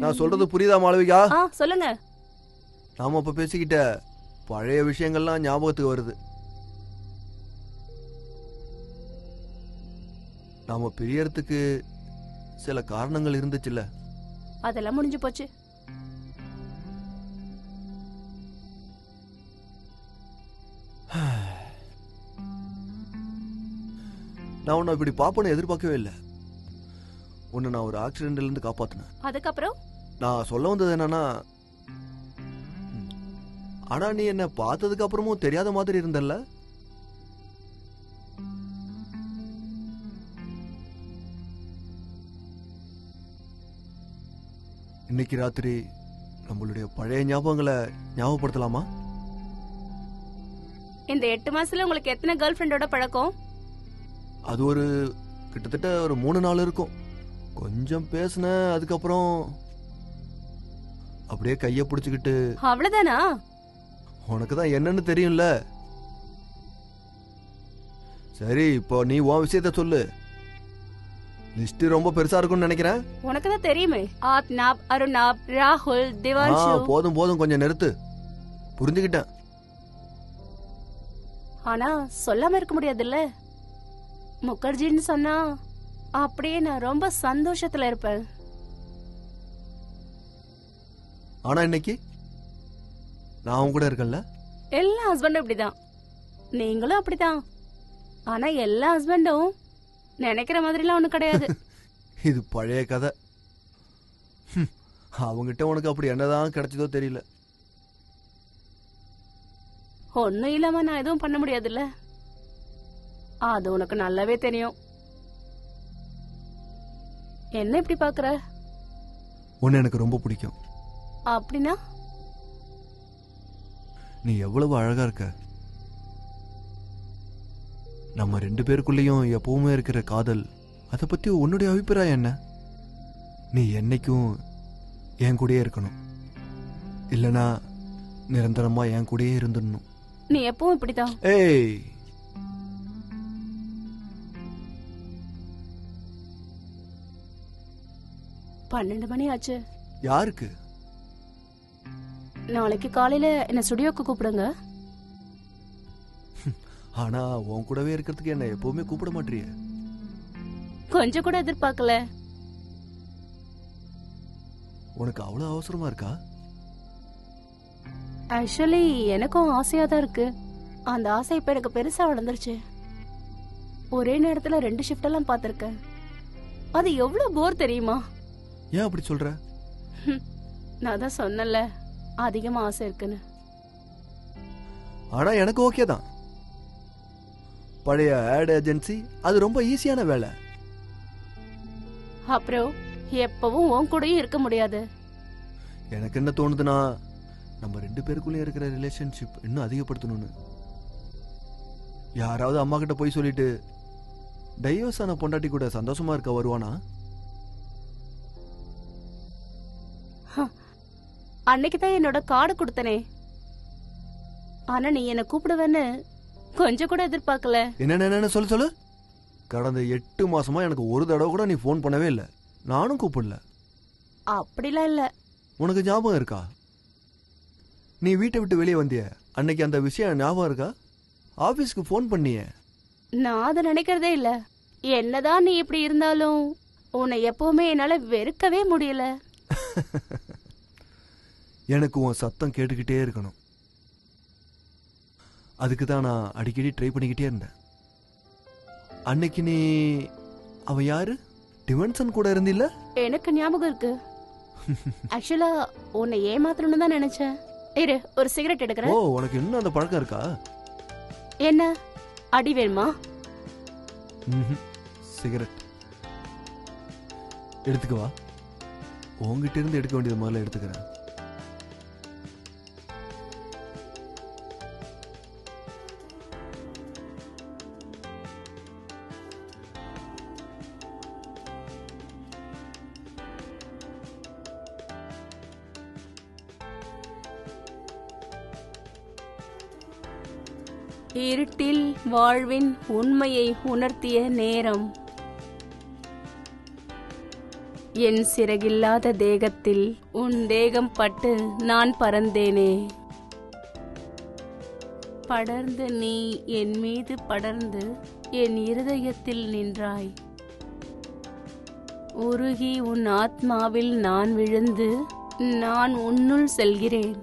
நான் சொல்றது புரியுதா மாளவிகா? சொல்லுங்க. நாம இப்ப பேசிக்கிட்ட பழைய விஷயங்கள்லாம் ஞாபகத்துக்கு வருது. நாம பிரியறதுக்கு சில காரணங்கள் இருந்துச்சுல்ல? அதெல்லாம் முடிஞ்சு போச்சு. நான் உன்னை இப்படி பாப்பன்னு எதிர்பார்க்கவே இல்லை. உன்னை நான் ஒரு ஆக்சிடென்ட்ல இருந்து காப்பாத்தினேன். அதுக்கப்புறம் நான் சொல்ல வந்தது என்னன்னா, ஆனா நீ என்ன பார்த்ததுக்கு அப்புறமும் தெரியாத மாதிரி இருந்தல்ல? இன்னைக்கு ராத்திரி நம்மளுடைய பழைய ஞாபகங்களை ஞாபகப்படுத்தலாமா? இந்த 8 மாசத்துல உங்களுக்கு எத்தனை கேர்ள் ஃப்ரெண்டோட பழக்கம்? அது ஒரு கிட்டத்தட்ட ஒரு 3-4 இருக்கும். கொஞ்சம் பேசுன, அதுக்கப்புறம் அப்படியே கைய பிடிச்சுக்கிட்டு. அவ்வளவுதானா? உனக்கு தான் என்னன்னு தெரியும்ல. சரி, இப்போ நீ உன் விஷயத்த சொல்லு. லிஸ்ட் ரொம்ப பெருசா இருக்கும்னு நினைக்கிறேன். உனக்கு தான் தெரியுமே. ஆத்னாப், அருணாப், ராகுல், திவான்ஷு. போதும் போதும், கொஞ்சம் நிறுத்து. புரிஞ்சுக்கிட்டேன். ஆனா சொல்லாம இருக்க முடியாதுல்ல. முகர்ஜின்னு சொன்னா அப்படியே நான் ரொம்ப சந்தோஷத்துல இருப்பேன். ஆனா இன்னைக்கு நான் உன் கூட இருக்கேன்ல. எல்லா ஹஸ்பண்டும் இப்படிதான், நீங்களும் அப்படிதான். ஆனா எல்லா ஹஸ்பண்டும் நினைக்கிற மாதிரிலாம் ஒண்ணு கிடையாது. இது பழைய கதை. அவங்கிட்ட உனக்கு அப்படி என்னதான் கிடைச்சதோ தெரியல. ஒன்னும் இல்லாம நான் எதுவும் பண்ண முடியாதுல்ல. அது உனக்கு நல்லாவே தெரியும். என்ன இப்படி பாக்குற? உன்னை எனக்கு ரொம்ப பிடிக்கும். அப்படின்னா? நீ எவ்வளவு அழகா இருக்க. நம்ம 2 பேருக்குள்ளேயும் எப்பவுமே இருக்கிற காதல், அதை பத்தி உன்னுடைய அபிப்பிராயம் என்ன? நீ என்னைக்கும் என் கூடயே இருக்கணும், இல்லனா நிரந்தரமா என் கூடயே இருந்துடணும். நீ எப்பவும் இப்படிதான். ஏய், பன்னெண்டு மணி ஆச்சு. யாருக்கு? நாளைக்கு காலையில என்ன ஸ்டுடியோக்கு கூப்பிடுங்க. ஆனா உன் கூடவே இருக்கிறதுக்கு என்ன எப்பவுமே கூப்பிட மாட்டியே. கொஞ்சம் கூட எதிர்பார்க்கல. உனக்கு அவ்வளவு அவசரமா இருக்கா? ஆக்சுவலி எனக்கும் ஆசையா தான் இருக்கு. அந்த ஆசை இப்ப எனக்கு பெருசா வளர்ந்துருச்சு. ஒரே நேரத்துல 2 ஷிஃப்ட் எல்லாம் பாத்திருக்கேன். அது எவ்வளவு போர் தெரியுமா? ஏன் அப்படி சொல்ற? நான் தான் சொன்னல, அதிகமா ஆசை இருக்குன்னு. ஆனா எனக்கு ஓகே தான். பழைய ஆட் ஏஜென்சி அது ரொம்ப ஈஸியான வேலை. அப்புறம் எப்பவும் உன் கூடயும் இருக்க முடியாது. எனக்கு என்ன தோணுதுன்னா, நம்ம 2 பேருக்குள்ளே இருக்கிற ரிலேஷன்ஷிப் இன்னும் அதிகப்படுத்தணும்னு. யாராவது அம்மா கிட்ட போய் சொல்லிட்டு டைவர்ஸ் ஆன பொண்டாட்டி கூட சந்தோஷமா இருக்க வருவானா? அன்னைக்குதான் என்னோட கார்டு கொடுத்தனே. ஆனா நீ என்ன கூப்பிடுவேன்னு கொஞ்சம் கூட எதிர்பார்க்கல. என்ன சொல்லு. கடந்த 8 மாசமா எனக்கு ஒரு தடவை கூட நீ போன் பண்ணவே இல்லை. நானும் கூப்பிடல. அப்படிலாம் இல்ல. உனக்கு ஞாபகம் இருக்கா? நீ வீட்டை விட்டு வெளியே வந்திய அன்னைக்கு அந்த விஷயம் ஞாபகம் இருக்கா? ஆபீஸ்க்கு போன் பண்ணிய. நான் அதை நினைக்கிறதே இல்ல. என்னதான் நீ இப்படி இருந்தாலும் உன்னை எப்பவுமே என்னால வெறுக்கவே முடியல. எனக்கு உன் சத்தம் கேட்டுக்கிட்டே இருக்கணும். அதுக்கு தான் நான் அடிக்கடி ட்ரை பண்ணிக்கிட்டே இருந்தேன். அன்னைக்கு நீ அவன் யாரு, டிவன்சன் கூட இருந்தில்ல? எனக்கு ஞாபகம் இருக்கு. ஆக்சுவலா உன்னை ஏமாத்தணும்னு தான் நினைச்சேன். இரு, ஒரு சிகரெட் எடுக்கிறேன். ஓ, உனக்கு இன்னும் அந்த பழக்கம் இருக்கா? என்ன அடி வேணுமா? சிகரெட் எடுத்துக்கவா? உங்ககிட்ட இருந்து எடுக்க வேண்டியது முதல்ல எடுத்துக்கிறேன். இருட்டில் வாழ்வின் உண்மையை உணர்த்திய நேரம். என் சிறகில்லாத தேகத்தில் உன் தேகம் பட்டு நான் பறந்தேனே. படர்ந்து நீ என் மீது படர்ந்து என் இருதயத்தில் நின்றாய். உருகி உன் ஆத்மாவில் நான் விழுந்து நான் உன்னுள் செல்கிறேன்.